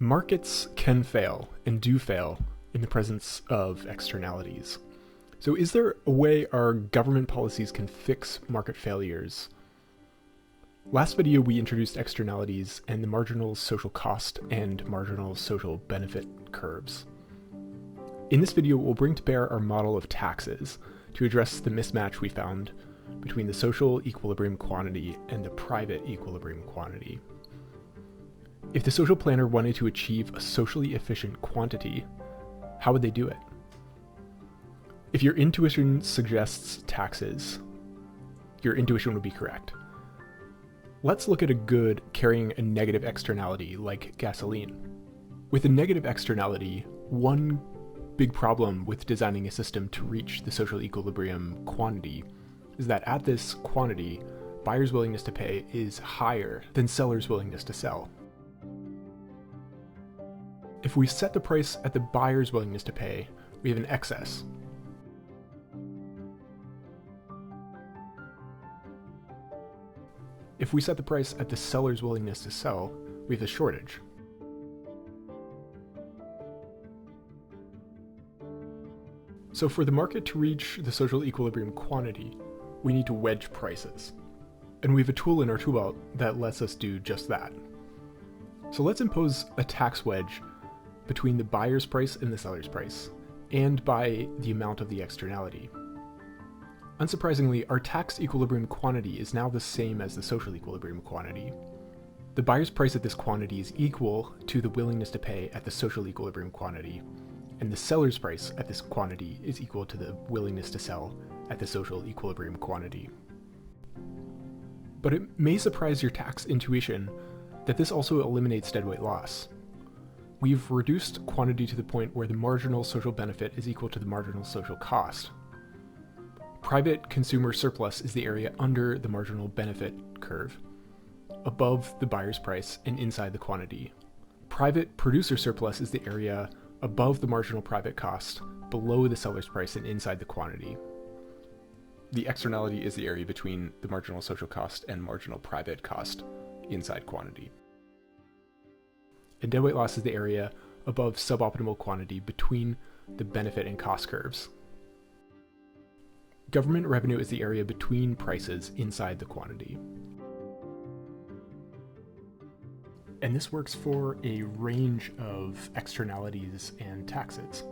Markets can fail, and do fail, in the presence of externalities. So is there a way our government policies can fix market failures? Last video we introduced externalities and the marginal social cost and marginal social benefit curves. In this video we'll bring to bear our model of taxes to address the mismatch we found between the social equilibrium quantity and the private equilibrium quantity. If the social planner wanted to achieve a socially efficient quantity, how would they do it? If your intuition suggests taxes, your intuition would be correct. Let's look at a good carrying a negative externality like gasoline. With a negative externality, one big problem with designing a system to reach the social equilibrium quantity is that at this quantity, buyers' willingness to pay is higher than sellers' willingness to sell. If we set the price at the buyer's willingness to pay, we have an excess. If we set the price at the seller's willingness to sell, we have a shortage. So for the market to reach the social equilibrium quantity, we need to wedge prices. And we have a tool in our tool belt that lets us do just that. So let's impose a tax wedge between the buyer's price and the seller's price, and by the amount of the externality. Unsurprisingly, our tax equilibrium quantity is now the same as the social equilibrium quantity. The buyer's price at this quantity is equal to the willingness to pay at the social equilibrium quantity, and the seller's price at this quantity is equal to the willingness to sell at the social equilibrium quantity. But it may surprise your tax intuition that this also eliminates deadweight loss. We've reduced quantity to the point where the marginal social benefit is equal to the marginal social cost. Private consumer surplus is the area under the marginal benefit curve, above the buyer's price and inside the quantity. Private producer surplus is the area above the marginal private cost, below the seller's price and inside the quantity. The externality is the area between the marginal social cost and marginal private cost inside quantity. And deadweight loss is the area above suboptimal quantity between the benefit and cost curves. Government revenue is the area between prices inside the quantity. And this works for a range of externalities and taxes.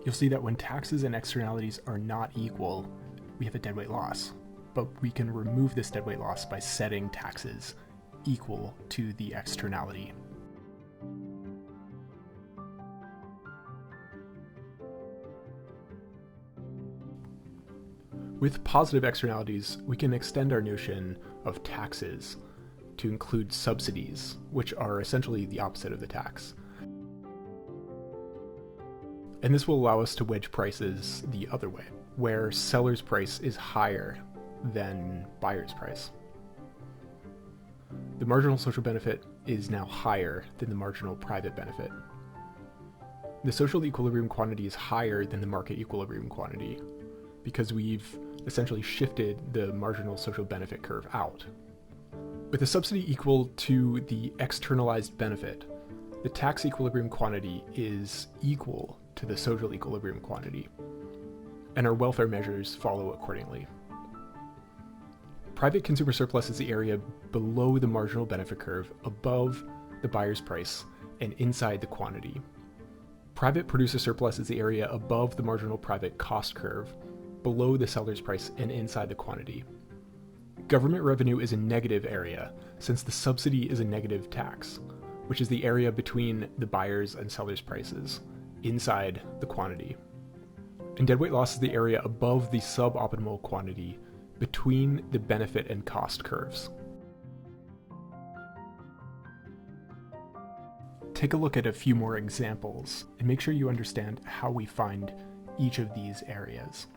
You'll see that when taxes and externalities are not equal, we have a deadweight loss. But we can remove this deadweight loss by setting taxes equal to the externality. With positive externalities, we can extend our notion of taxes to include subsidies, which are essentially the opposite of the tax. And this will allow us to wedge prices the other way, where seller's price is higher than buyer's price. The marginal social benefit is now higher than the marginal private benefit. The social equilibrium quantity is higher than the market equilibrium quantity, because we've essentially shifted the marginal social benefit curve out. With a subsidy equal to the externalized benefit, the tax equilibrium quantity is equal to the social equilibrium quantity, and our welfare measures follow accordingly. Private consumer surplus is the area below the marginal benefit curve, above the buyer's price, and inside the quantity. Private producer surplus is the area above the marginal private cost curve, below the seller's price and inside the quantity. Government revenue is a negative area, since the subsidy is a negative tax, which is the area between the buyer's and seller's prices, inside the quantity. And deadweight loss is the area above the suboptimal quantity, between the benefit and cost curves. Take a look at a few more examples, and make sure you understand how we find each of these areas.